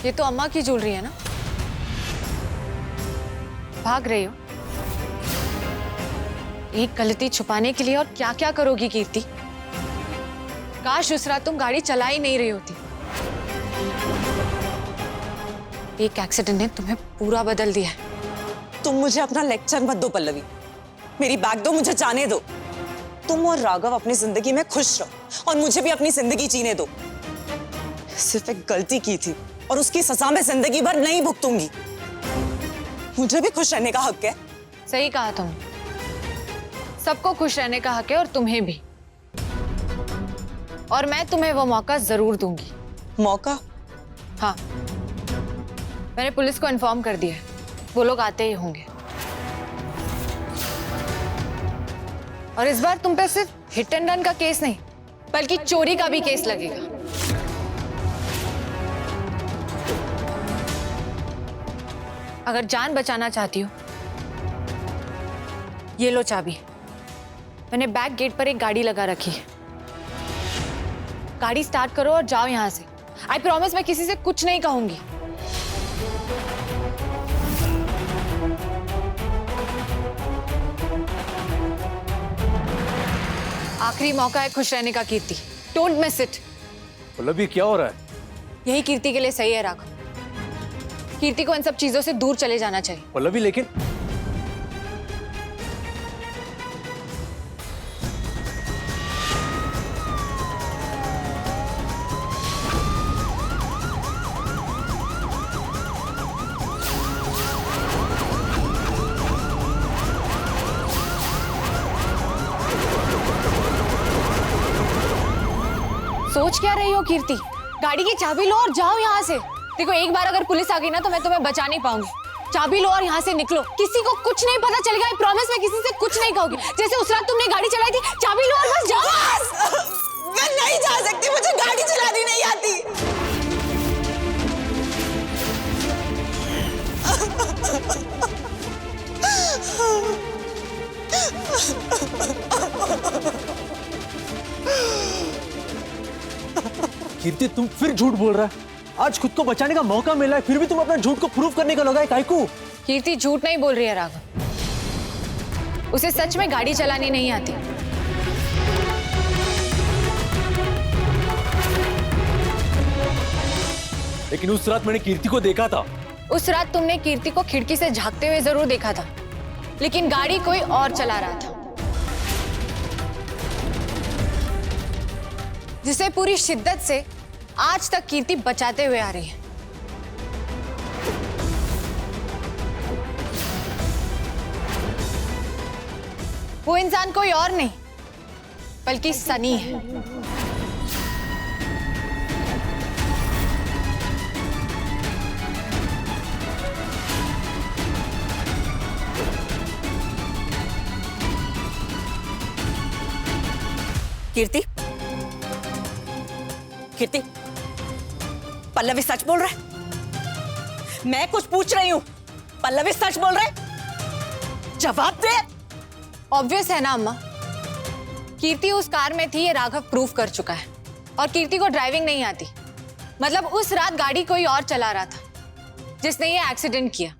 ये तो अम्मा की ज्वेलरी है ना? भाग रही हो एक गलती छुपाने के लिए, और क्या क्या करोगी कीर्ति? काश उस रात तुम गाड़ी चला ही नहीं रही होती। एक एक्सीडेंट ने तुम्हें पूरा बदल दिया है। तुम मुझे अपना लेक्चर मत दो पल्लवी, मेरी बैग दो, मुझे जाने दो। तुम और राघव अपनी जिंदगी में खुश रहो और मुझे भी अपनी जिंदगी जीने दो। सिर्फ एक गलती की थी और उसकी सजा मैं जिंदगी भर नहीं भुगतूंगी। मुझे भी खुश रहने का हक है। सही कहा तुम, सबको खुश रहने का हक है और तुम्हें भी। और मैं तुम्हें वो मौका जरूर दूंगी। मौका? हाँ, मैंने पुलिस को इन्फॉर्म कर दिया है, वो लोग आते ही होंगे। और इस बार तुम पे सिर्फ हिट एंड रन का केस नहीं, बल्कि चोरी का भी केस लगेगा। अगर जान बचाना चाहती हो, ये लो चाबी। मैंने बैक गेट पर एक गाड़ी लगा रखी है। गाड़ी स्टार्ट करो और जाओ यहां से। आई प्रॉमिस मैं किसी से कुछ नहीं कहूंगी। आखिरी मौका है खुश रहने का कीर्ति, डोंट मिस इट। पल्लवी क्या हो रहा है? यही कीर्ति के लिए सही है राघव। कीर्ति को इन सब चीजों से दूर चले जाना चाहिए। पल्लवी लेकिन सोच क्या रही हो कीर्ति? गाड़ी की चाबी लो और जाओ यहाँ से। देखो एक बार अगर पुलिस आ गई ना तो मैं तुम्हें बचा नहीं पाऊंगी। चाबी लो और यहाँ से निकलो। किसी को कुछ नहीं पता चलेगा। आई प्रॉमिस मैं किसी से कुछ नहीं कहूंगी। जैसे उस रात तुमने गाड़ी चलाई थी। चाबी लो और बस जाओ। बस! मैं नहीं जा सकती, मुझे गाड़ी चलानी नहीं आती। कीर्ति तुम फिर झूठ बोल रहा है। आज खुद को बचाने का मौका मिला है, फिर भी तुम अपना झूठ को प्रूव करने का लगा है। काहे को? कीर्ति झूठ नहीं बोल रही है राघव, उसे सच में गाड़ी चलानी नहीं आती। लेकिन उस रात मैंने कीर्ति को देखा था। उस रात तुमने कीर्ति को खिड़की से झांकते हुए जरूर देखा था, लेकिन गाड़ी कोई और चला रहा था, जिसे पूरी शिद्दत से आज तक कीर्ति बचाते हुए आ रही है। वो इंसान कोई और नहीं बल्कि सनी है। कीर्ति, कीर्ति, पल्लवी सच बोल रहा है? मैं कुछ पूछ रही हूं, पल्लवी सच बोल रहा है? जवाब दे। ऑब्वियस है ना अम्मा, कीर्ति उस कार में थी, ये राघव प्रूफ कर चुका है। और कीर्ति को ड्राइविंग नहीं आती, मतलब उस रात गाड़ी कोई और चला रहा था जिसने ये एक्सीडेंट किया।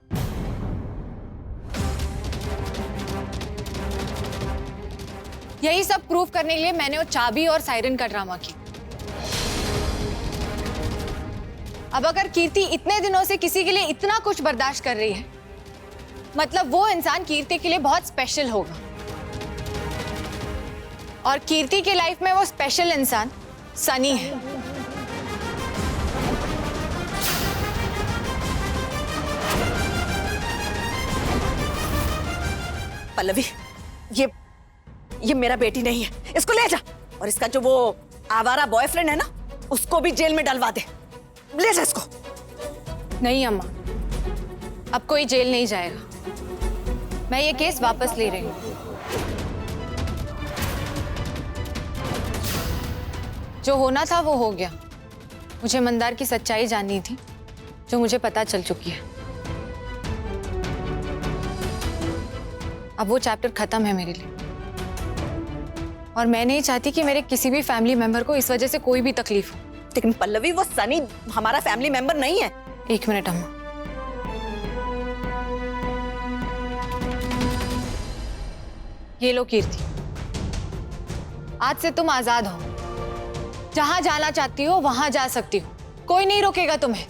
यही सब प्रूफ करने के लिए मैंने वो चाबी और सायरन का ड्रामा किया। अब अगर कीर्ति इतने दिनों से किसी के लिए इतना कुछ बर्दाश्त कर रही है, मतलब वो इंसान कीर्ति के लिए बहुत स्पेशल होगा। और कीर्ति की लाइफ में वो स्पेशल इंसान सनी है। पल्लवी, ये मेरा बेटी नहीं है, इसको ले जा। और इसका जो वो आवारा बॉयफ्रेंड है ना, उसको भी जेल में डलवा दे। ले जा इसको। नहीं अम्मा, अब कोई जेल नहीं जाएगा। मैं ये केस वापस ले रही हूँ। जो होना था वो हो गया। मुझे मंदार की सच्चाई जाननी थी, जो मुझे पता चल चुकी है। अब वो चैप्टर खत्म है मेरे लिए। और मैं नहीं चाहती कि मेरे किसी भी फैमिली मेंबर को इस वजह से कोई भी तकलीफ हो। लेकिन पल्लवी, वो सनी हमारा फैमिली मेंबर नहीं है। एक मिनट अम्मा। ये लो कीर्ति, आज से तुम आजाद हो। जहां जाना चाहती हो वहां जा सकती हो, कोई नहीं रोकेगा तुम्हें।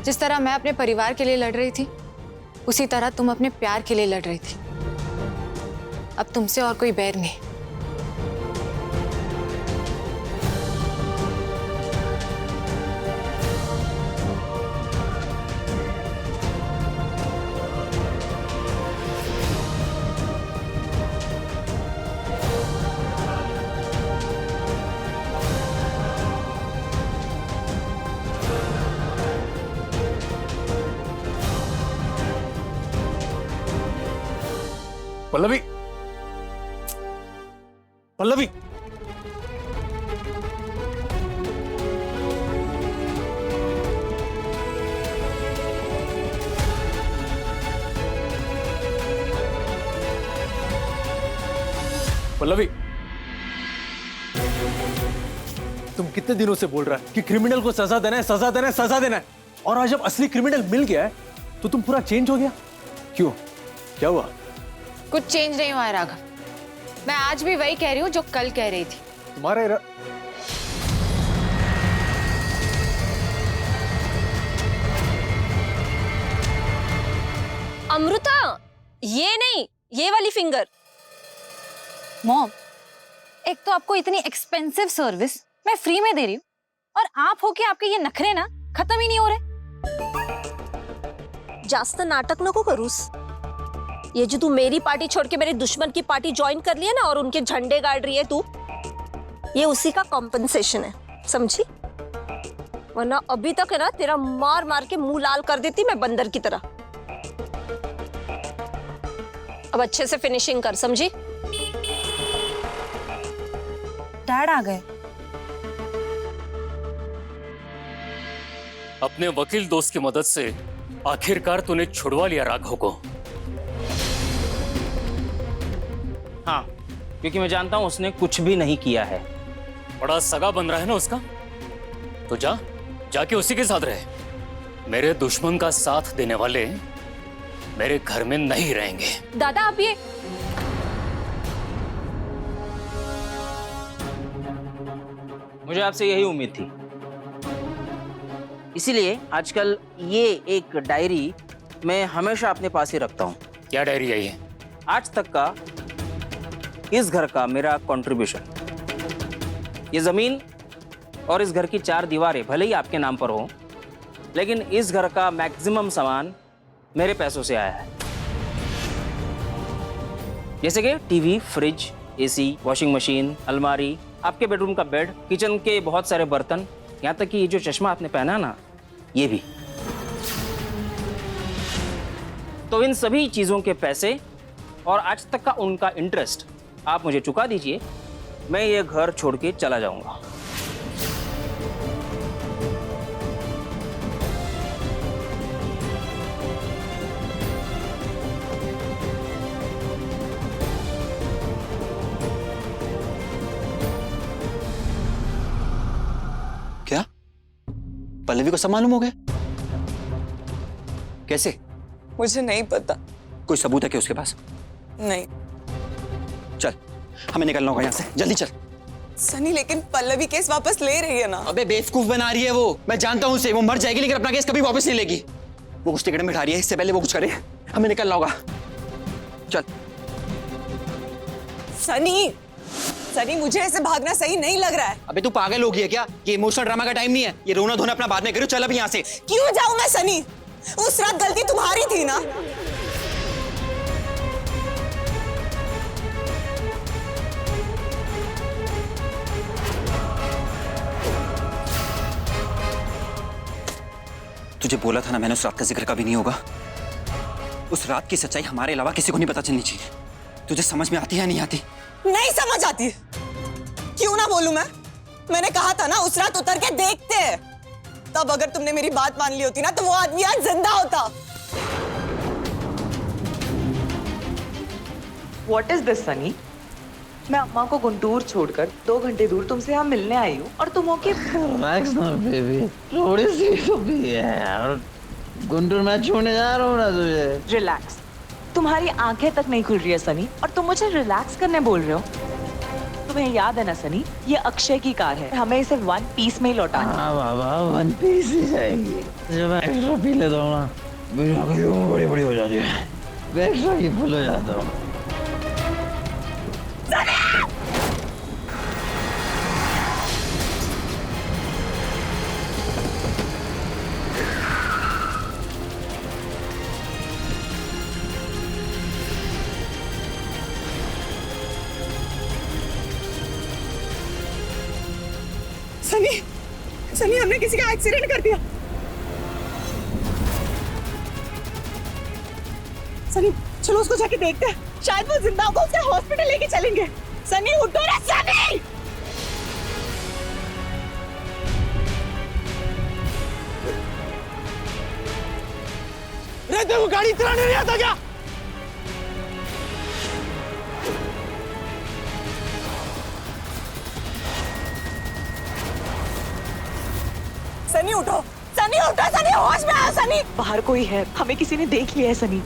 जिस तरह मैं अपने परिवार के लिए लड़ रही थी, उसी तरह तुम अपने प्यार के लिए लड़ रही थी। अब तुमसे और कोई बैर नहीं। पल्लवी, पल्लवी, पल्लवी, तुम कितने दिनों से बोल रहा है कि क्रिमिनल को सजा देना है, सजा देना है, सजा देना है, और आज जब असली क्रिमिनल मिल गया है तो तुम पूरा चेंज हो गया? क्यों, क्या हुआ? कुछ चेंज नहीं हुआ है राघव। मैं आज भी वही कह रही हूँ जो कल कह रही थी। तुम्हारा अमृता, ये नहीं, ये वाली फिंगर। मॉम, एक तो आपको इतनी एक्सपेंसिव सर्विस मैं फ्री में दे रही हूँ, और आप होके आपके ये नखरे ना खत्म ही नहीं हो रहे। जास्त नाटक नको करूस। ये जो तू मेरी पार्टी छोड़ के मेरे दुश्मन की पार्टी ज्वाइन कर लिया ना और उनके झंडे गाड़ रही है तू, ये उसी का कॉम्पनसेशन है, समझी? वरना अभी तक है ना तेरा मार मार के मुंह लाल कर देती मैं बंदर की तरह। अब अच्छे से फिनिशिंग कर, समझी? डैड आ गए। अपने वकील दोस्त की मदद से आखिरकार तूने छुड़वा लिया राघव को। हाँ, क्योंकि मैं जानता हूं उसने कुछ भी नहीं किया है। बड़ा सगा बन रहा है ना उसका, तो जाके उसी के साथ रहे। मेरे दुश्मन का साथ देने वाले मेरे घर में नहीं रहेंगे। दादा आप ये मुझे आपसे यही उम्मीद थी, इसीलिए आजकल ये एक डायरी मैं हमेशा अपने पास ही रखता हूँ। क्या डायरी है ये? आज तक का इस घर का मेरा कंट्रीब्यूशन। ये जमीन और इस घर की 4 दीवारें भले ही आपके नाम पर हो, लेकिन इस घर का मैक्सिमम सामान मेरे पैसों से आया है। जैसे कि TV, fridge, AC, washing machine, अलमारी, आपके बेडरूम का बेड, किचन के बहुत सारे बर्तन, यहाँ तक कि ये जो चश्मा आपने पहना ना, ये भी। तो इन सभी चीजों के पैसे और आज तक का उनका इंटरेस्ट आप मुझे चुका दीजिए, मैं ये घर छोड़ के चला जाऊंगा। क्या पल्लवी को सब मालूम हो गया? कैसे? मुझे नहीं पता। कोई सबूत है क्या उसके पास? नहीं। चल, हमें निकलना होगा यहाँ से, जल्दी चल। सनी, लेकिन पल्लवी केस वापस ले रही है ना। अबे बेवकूफ बना रही है वो, मैं जानता हूँ उसे, वो मर जाएगी लेकिन अपना केस कभी वापस नहीं लेगी। वो कुछ टिकट में बिठा रही है, इससे पहले वो कुछ करे। हमें निकलना होगा, चल। सनी, मुझे ऐसे भागना सही नहीं लग रहा है। अबे तू पागल हो गई है क्या? ये इमोशनल ड्रामा का टाइम नहीं है, ये रोना धोना अपना बाद में करो। चल अब यहाँ से। क्यों जाऊं मैं सनी? उस रात गलती तुम्हारी थी ना। तुझे बोला था ना मैंने, उस रात का जिक्र कभी नहीं होगा। उस रात की सच्चाई हमारे अलावा किसी को नहीं पता चलनी चाहिए। तुझे समझ में आती है या नहीं आती? नहीं समझ आती। क्यों ना बोलूं मैं? मैंने कहा था ना उस रात उतर के देखते हैं। तब अगर तुमने मेरी बात मान ली होती ना तो वो आदमी आज जिंदा होता। What is this, Sunny? मैं अम्मा को गुंटूर छोड़कर 2 घंटे दूर तुमसे यहाँ मिलने आई हूँ और तुम हो कि रिलैक्स ना बेबी, थोड़ी सी तो भी है यार। गुंटूर मैं छोड़ने जा रहा हूँ ना तुझे। रिलैक्स। तुम्हारी आंखें तक नहीं खुल रही है सनी और तुम मुझे रिलैक्स करने बोल रहे हो। तुम्हें याद है ना सनी, ये अक्षय की कार है, हमें इसे 1 पीस में ही लौटाना है। हाँ बाबा, 1 पीस ही जाएगी। जब मैं एक्स्ट्रा पी लेता हूँ ना, मेरी आंखें बड़ी बड़ी हो जाती है, मैं एक्स्ट्रा ही फुल हो जाता हूँ। सनी, सनी हमने किसी का एक्सीडेंट कर दिया। सनी चलो उसको जाके देखते हैं, शायद वो जिंदा होगा, उसे हॉस्पिटल लेके चलेंगे। सनी उठो ना सनी। रहते वो गाड़ी चलाने नहीं आता क्या? सनी उठो, सनी उठो, सनी होश में आओ सनी। बाहर कोई है, हमें किसी ने देख लिया है सनी।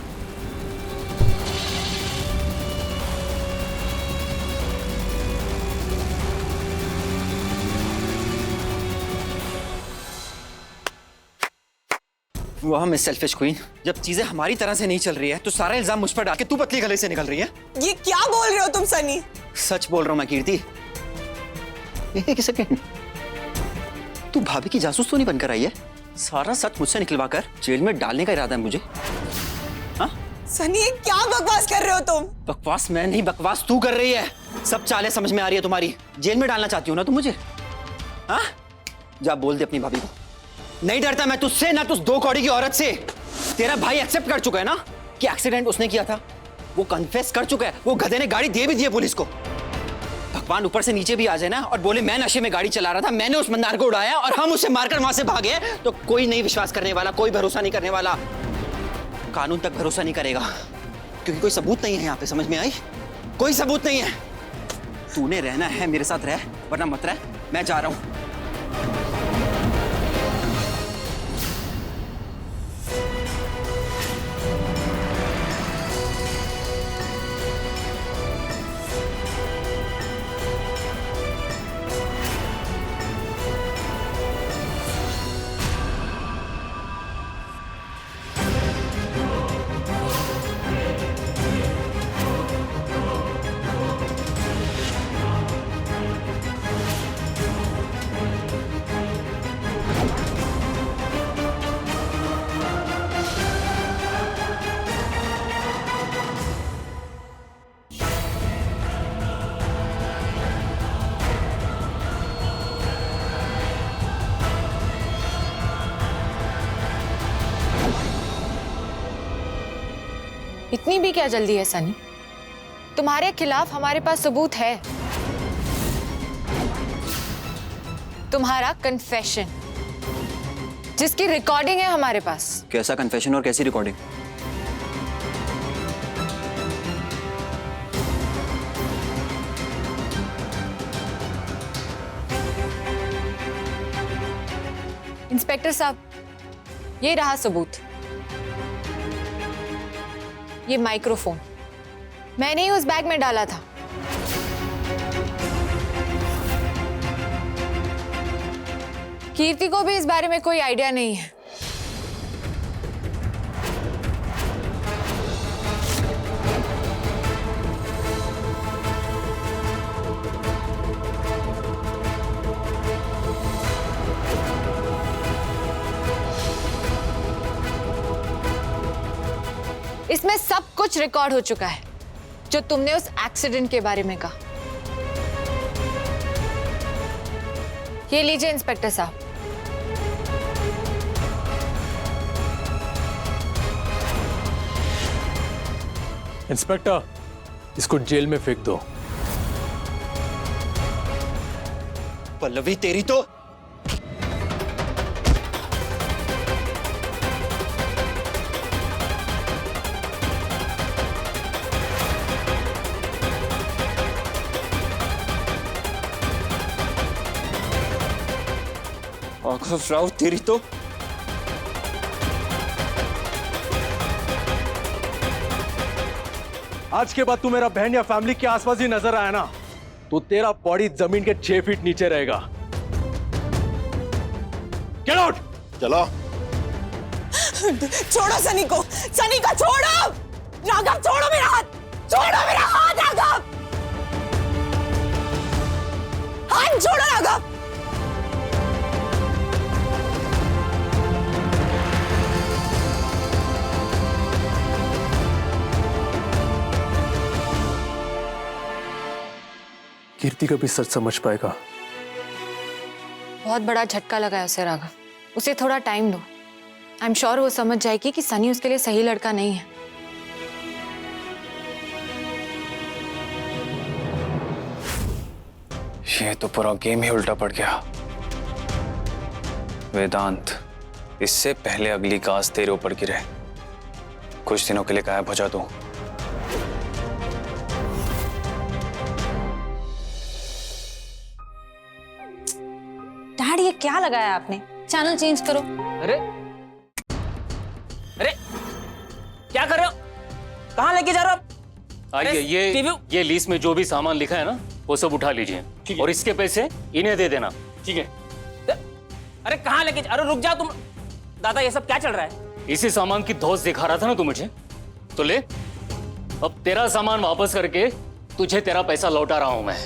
वाह मिस सेल्फिश क्वीन, जब चीजें हमारी तरह से नहीं चल रही है तो सारा इल्जाम मुझ पर डाल के तू पतली गले से निकल रही है। ये क्या बोल रहे हो तुम सनी? सच बोल रहा हूं मैं कीर्ति। एक सेकंड, तू भाभी की जासूस तो नहीं बनकर आई है? सारा सच मुझसे निकलवा कर जेल में डालने का इरादा है मुझे? हाँ सनी ये क्या बकवास कर रहे हो तुम? बकवास मैं नहीं, बकवास तू कर रही है। सब चालें समझ में आ रही है तुम्हारी। जेल में डालना चाहती हो ना तुम मुझे? हाँ जा बोल दे अपनी भाभी को। नहीं डरता मैं तुझसे, ना तुझ 2 कौड़ी की औरत से। तेरा भाई एक्सेप्ट कर चुका है ना कि एक्सीडेंट उसने किया था, वो कन्फेस कर चुका है। वो गधे ने गाड़ी दे भी दी है पुलिस को। भगवान ऊपर से नीचे भी आ जाए ना और बोले मैं नशे में गाड़ी चला रहा था, मैंने उस मंदार को उड़ाया और हम उसे मारकर वहां से भागे, तो कोई नहीं विश्वास करने वाला, कोई भरोसा नहीं करने वाला। कानून तक भरोसा नहीं करेगा क्योंकि कोई सबूत नहीं है यहाँ पे। समझ में आई? कोई सबूत नहीं है। तूने रहना है मेरे साथ रह, वरना मत रह। मैं जा रहा हूं। इतनी भी क्या जल्दी है सनी? तुम्हारे खिलाफ हमारे पास सबूत है। तुम्हारा कन्फेशन, जिसकी रिकॉर्डिंग है हमारे पास। कैसा कन्फेशन और कैसी रिकॉर्डिंग? इंस्पेक्टर साहब, ये रहा सबूत। ये माइक्रोफोन मैंने ही उस बैग में डाला था। कीर्ति को भी इस बारे में कोई आइडिया नहीं है। इसमें सब कुछ रिकॉर्ड हो चुका है जो तुमने उस एक्सीडेंट के बारे में कहा। ये लीजिए इंस्पेक्टर साहब। इंस्पेक्टर, इसको जेल में फेंक दो। पल्लवी तेरी तो राघव राव तेरी तो। आज के बाद तू मेरा बहन या फैमिली के आसपास ही नजर आया ना तो तेरा बॉडी जमीन के 6 फीट नीचे रहेगा। Get out. चलो। छोड़ो सनी को, सनी का छोड़ो। राघव छोड़ो मेरा हाथ, छोड़ो मेरा हाथ राघव, हाथ छोड़ो राघव। कीर्ति कभी सच समझ पाएगा? बहुत बड़ा झटका लगा है उसे राघव, उसे थोड़ा टाइम दो। आई एम श्योर वो समझ जाएगी कि सनी उसके लिए सही लड़का नहीं है। ये तो पूरा गेम ही उल्टा पड़ गया। वेदांत, इससे पहले अगली कास तेरे ऊपर गिरे, कुछ दिनों के लिए गायब हो जा तू। डैड ये क्या लगाया आपने? चैनल चेंज करो। अरे अरे क्या कर रहे हो? कहाँ लेके जा रहे हो? आइए, ये लीस्ट में जो भी सामान लिखा है ना वो सब उठा लीजिए और इसके पैसे इन्हें दे देना। ठीक है? अरे कहाँ लेके अरे रुक जाओ तुम। दादा ये सब क्या चल रहा है? इसी सामान की धौस दिखा रहा था ना तू मुझे, तो ले, अब तेरा सामान वापस करके तुझे तेरा पैसा लौटा रहा हूं मैं।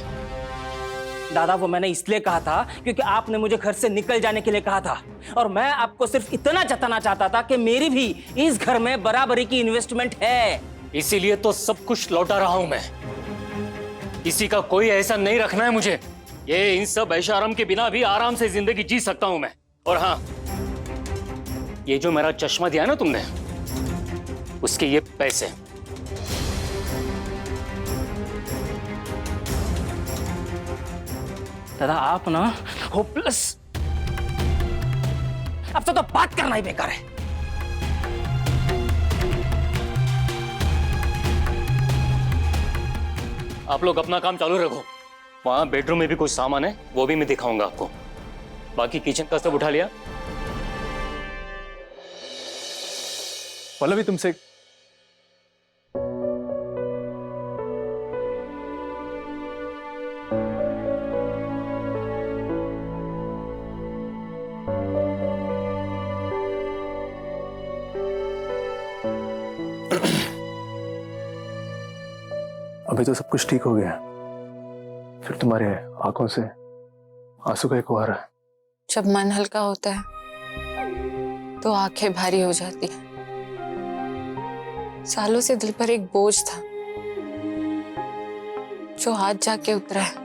दादा वो मैंने इसलिए कहा था क्योंकि आपने मुझे घर से निकल जाने के लिए कहा था और मैं आपको सिर्फ इतना जताना चाहता था कि मेरी भी इस घर में बराबरी की इन्वेस्टमेंट है। इसीलिए तो सब कुछ लौटा रहा हूं मैं। किसी का कोई एहसान नहीं रखना है मुझे। ये इन सब ऐशाराम के बिना भी आराम से जिंदगी जी सकता हूं मैं। और हाँ, ये जो मेरा चश्मा दिया ना तुमने, उसके ये पैसे। दादा आप ना होपलेस, अब तो बात करना ही बेकार है। आप लोग अपना काम चालू रखो। वहां बेडरूम में भी कुछ सामान है, वो भी मैं दिखाऊंगा आपको। बाकी किचन का सब उठा लिया। पल्लवी तुमसे अभी तो सब कुछ ठीक हो गया, फिर तुम्हारे आंखों से आंसू का एक आ रहा है। जब मन हल्का होता है तो आंखें भारी हो जाती हैं। सालों से दिल पर एक बोझ था जो आज जाके उतरा है।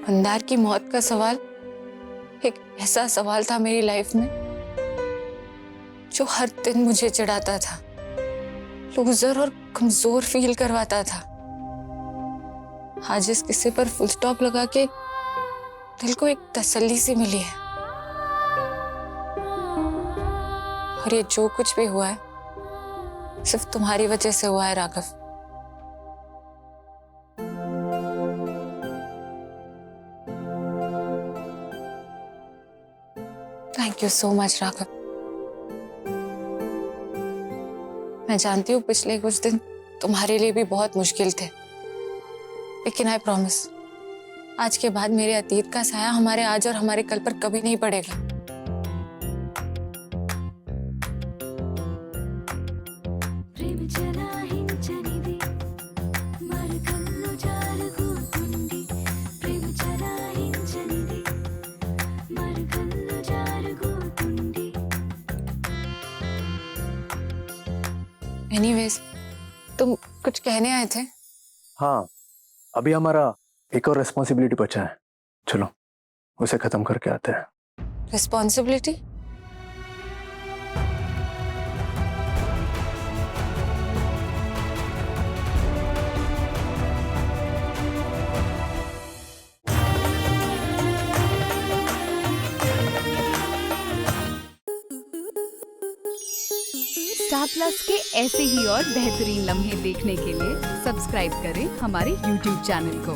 मंदार की मौत का सवाल एक ऐसा सवाल था मेरी लाइफ में जो हर दिन मुझे चिढ़ाता था, लूजर और कमजोर फील करवाता था। आज इस किस्से पर फुल स्टॉप लगा के दिल को एक तसल्ली सी मिली है। और ये जो कुछ भी हुआ है सिर्फ तुम्हारी वजह से हुआ है Raghav. Thank you so much Raghav. मैं जानती हूँ पिछले कुछ दिन तुम्हारे लिए भी बहुत मुश्किल थे, लेकिन आई प्रॉमिस आज के बाद मेरे अतीत का साया हमारे आज और हमारे कल पर कभी नहीं पड़ेगा। एनीवेज, तुम कुछ कहने आए थे? हाँ, अभी हमारा एक और रिस्पॉन्सिबिलिटी बचा है, चलो उसे खत्म करके आते हैं। रिस्पॉन्सिबिलिटी? स्टार प्लस के ऐसे ही और बेहतरीन लम्हे देखने के लिए सब्सक्राइब करें हमारे YouTube चैनल को।